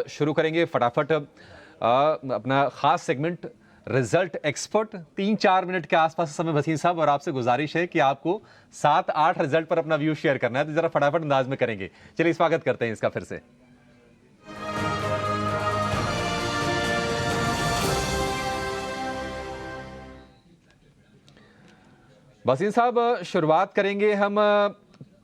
शुरू करेंगे फटाफट अपना खास सेगमेंट रिजल्ट एक्सपर्ट। 3-4 मिनट के आसपास समय वसीम साहब, और आपसे गुजारिश है कि आपको 7-8 रिजल्ट पर अपना व्यू शेयर करना है, तो जरा फटाफट अंदाज में करेंगे। चलिए स्वागत करते हैं इसका फिर से। वसीम साहब, शुरुआत करेंगे हम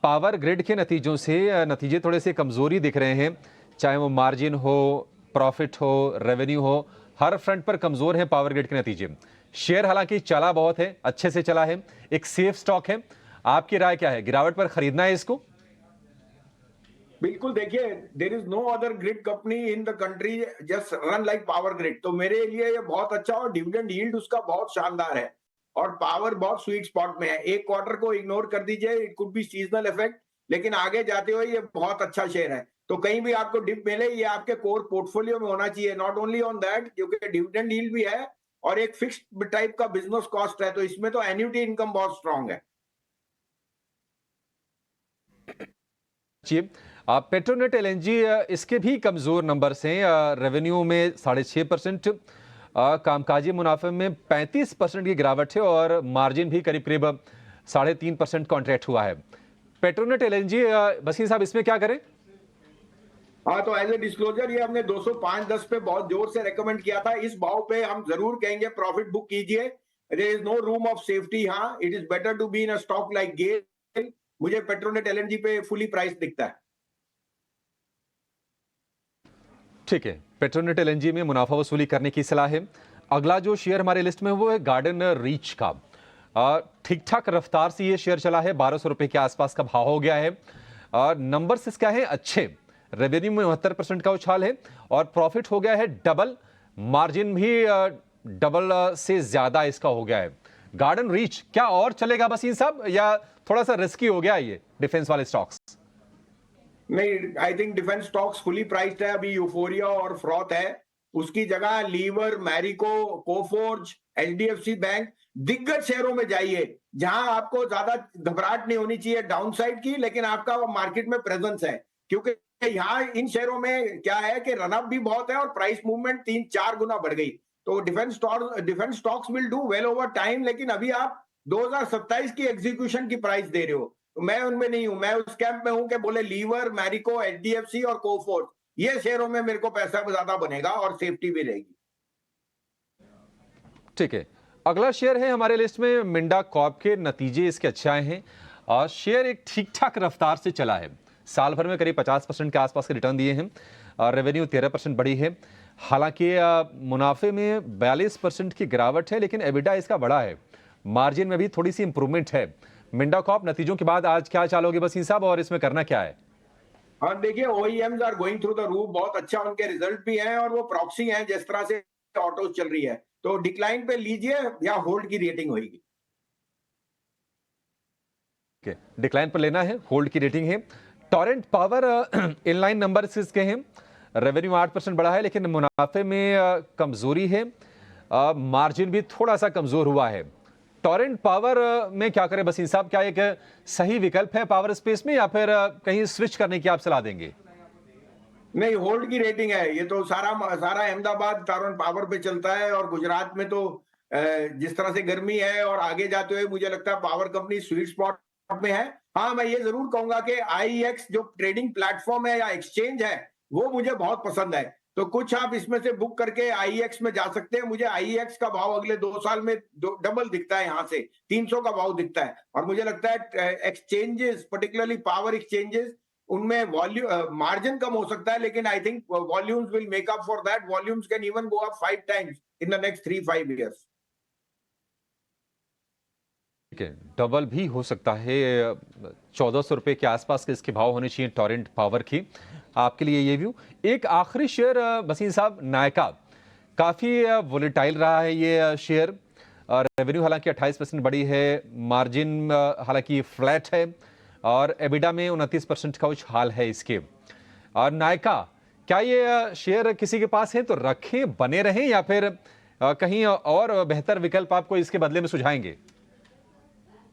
पावर ग्रिड के नतीजों से। नतीजे थोड़े से कमजोरी दिख रहे हैं, चाहे वो मार्जिन हो, प्रॉफिट हो, रेवेन्यू हो, हर फ्रंट पर कमजोर है पावर ग्रिड के नतीजे। शेयर हालांकि चला बहुत है, अच्छे से चला है, एक सेफ स्टॉक है। आपकी राय क्या है, गिरावट पर खरीदना है इसको? बिल्कुल, देखिए, there is no other grid company in the country just run like power grid. तो मेरे लिए ये बहुत अच्छा, और डिविडेंड यील्ड उसका बहुत शानदार है, और पावर बहुत स्वीट स्पॉट में है। एक क्वार्टर को इग्नोर कर दीजिए, it could be seasonal effect, लेकिन आगे जाते हुए ये बहुत अच्छा शेयर है। तो कहीं भी आपको डिप मिले, ये आपके कोर पोर्टफोलियो में होना चाहिए। नॉट ओनली ऑन दैट, क्योंकि डिविडेंड यील्ड भी है और एक फिक्स्ड टाइप का बिजनेस कॉस्ट है, तो इसमें तो एन्युटी इनकम बहुत स्ट्रांग है। पेट्रोनेट एलएनजी, इसके भी कमजोर नंबर्स हैं। रेवेन्यू में 6.5%, कामकाजी मुनाफे में 35% की गिरावट है, और मार्जिन भी करीब करीब 3.5% कॉन्ट्रैक्ट हुआ है। पेट्रोनेट एलएनजी, वसीम साहब, इसमें क्या करें? हाँ, तो एज ए डिस्क्लोजर ये हमने 205-10 पे बहुत जोर से रेकमेंड किया था। इस भाव पे हम जरूर कहेंगे प्रॉफिट बुक कीजिए। There is no room of safety. हाँ, it is better to be in a stock like GAIL. मुझे पेट्रोनेट एलएनजी पे फुली प्राइस दिखता है। ठीक है, पेट्रोनेट एलएनजी में मुनाफा वसूली करने की सलाह है। अगला जो शेयर हमारे लिस्ट में है वो है गार्डन रीच का। ठीक ठाक रफ्तार से ये शेयर चला है, 1200 रुपए के आसपास का भाव हो गया है। नंबर्स इसका है अच्छे, रेवेन्यू में 69% का उछाल है, और प्रॉफिट हो गया है डबल, मार्जिन भी डबल से ज्यादा इसका हो गया है। गार्डन रीच क्या और चलेगा वसीम साहब, या थोड़ा सा रिस्की हो गया ये डिफेंस वाले स्टॉक्स? नहीं, I think defence stocks fully priced है। अभी यूफोरिया और फ्रॉथ है, उसकी जगह Lever, Marico, Coforge, HDFC bank, दिग्गज शेयरों में जाइए, जहां आपको ज्यादा घबराहट नहीं होनी चाहिए डाउनसाइड की, लेकिन आपका मार्केट में प्रेजेंस है। क्योंकि यहाँ इन शेयरों में क्या है कि रनअप भी बहुत है और प्राइस मूवमेंट 3-4 गुना बढ़ गई। तो defence stocks will do well over time, लेकिन अभी आप 2027 की एग्जीक्यूशन की प्राइस दे रहे हो, तो मैं उनमें नहीं हूं। मैं उस कैंप में हूं कि बोले लीवर, मैरिको, एचडीएफसी और कोफोर्ज, ये शेयरों में मेरे को पैसा ज्यादा बनेगा और सेफ्टी भी रहेगी। ठीक है, अगला शेयर है हमारे लिस्ट में मिंडा कॉर्प के। नतीजे इसके अच्छे आए हैं, और शेयर एक ठीक ठाक रफ्तार से चला है। साल भर में करीब 50% के आसपास के रिटर्न दिए हैं, और रेवेन्यू 13% बढ़ी है। हालांकि मुनाफे में 42% की गिरावट है, लेकिन एबिटा इसका बड़ा है, मार्जिन में भी थोड़ी सी इंप्रूवमेंट है। मिंडा कॉर्प नतीजों के बाद आज क्या चालोगे वसीम साहब, और इसमें करना क्या है? और देखिए, OEMs are going through the roof, बहुत अच्छा उनके रिजल्ट भी हैं, और वो प्रॉक्सी हैं जिस तरह से ऑटो चल रही है। तो डिक्लाइन पे लीजिए या होल्ड की रेटिंग होगी। डिक्लाइन पर लेना है, होल्ड की रेटिंग है। टोरेंट पावर, इनलाइन नंबर इसके हैं, रेवेन्यू 8% बढ़ा है, लेकिन मुनाफे में कमजोरी है, मार्जिन भी थोड़ा सा कमजोर हुआ है। टोरेंट पावर में क्या करें वसीम साहब, क्या एक सही विकल्प है पावर स्पेस में, या फिर कहीं स्विच करने की आप सलाह देंगे? नहीं, होल्ड की रेटिंग है। ये तो सारा सारा अहमदाबाद टोरेंट पावर पे चलता है, और गुजरात में तो जिस तरह से गर्मी है, और आगे जाते हुए मुझे लगता है पावर कंपनी स्वीट स्पॉट में है। हाँ, मैं ये जरूर कहूंगा कि आईईएक्स जो ट्रेडिंग प्लेटफॉर्म है या एक्सचेंज है, वो मुझे बहुत पसंद है। तो कुछ आप इसमें से बुक करके आईईएक्स में जा सकते हैं। मुझे आईईएक्स का भाव अगले 2 साल में डबल दिखता है, यहाँ से 300 का भाव दिखता है। और मुझे लगता है एक्सचेंजेस, पर्टिकुलरली पावर एक्सचेंजेस, उनमें वॉल्यूम मार्जिन कम हो सकता है, लेकिन I think volumes will make up for that. Volumes can even go up 5 times in the next 3-5 years. ठीक है, डबल भी हो सकता है। 1400 रुपए के आसपास के इसके भाव होने चाहिए टोरेंट पावर की। आपके लिए ये व्यू। एक आखिरी शेयर वसीम साहब, नायका, काफी वोलेटाइल रहा है ये शेयर। रेवेन्यू हालांकि 28% बढ़ी है, मार्जिन हालांकि फ्लैट है, और एबिडा में 29% का उछाल है इसके। और नायका, क्या ये शेयर किसी के पास है तो रखें, बने रहें, या फिर कहीं और बेहतर विकल्प आपको इसके बदले में सुझाएंगे?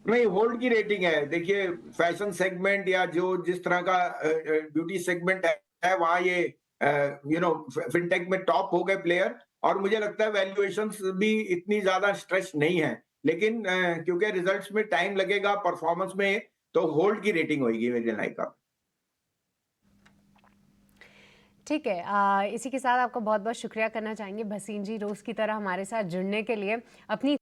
नहीं, होल्ड की रेटिंग है। देखिए, फैशन सेगमेंट या जो जिस तरह का ब्यूटी सेगमेंट है, वहां ये फिनटेक में टॉप हो गए प्लेयर, और मुझे लगता है वैल्यूएशंस भी इतनी ज्यादा स्ट्रेच नहीं है। लेकिन क्योंकि रिजल्ट्स में टाइम लगेगा, परफॉर्मेंस में, तो होल्ड की रेटिंग होगी मेरे नायका। ठीक है, इसी के साथ आपका बहुत बहुत शुक्रिया करना चाहेंगे भसीन जी, रोज की तरह हमारे साथ जुड़ने के लिए। अपनी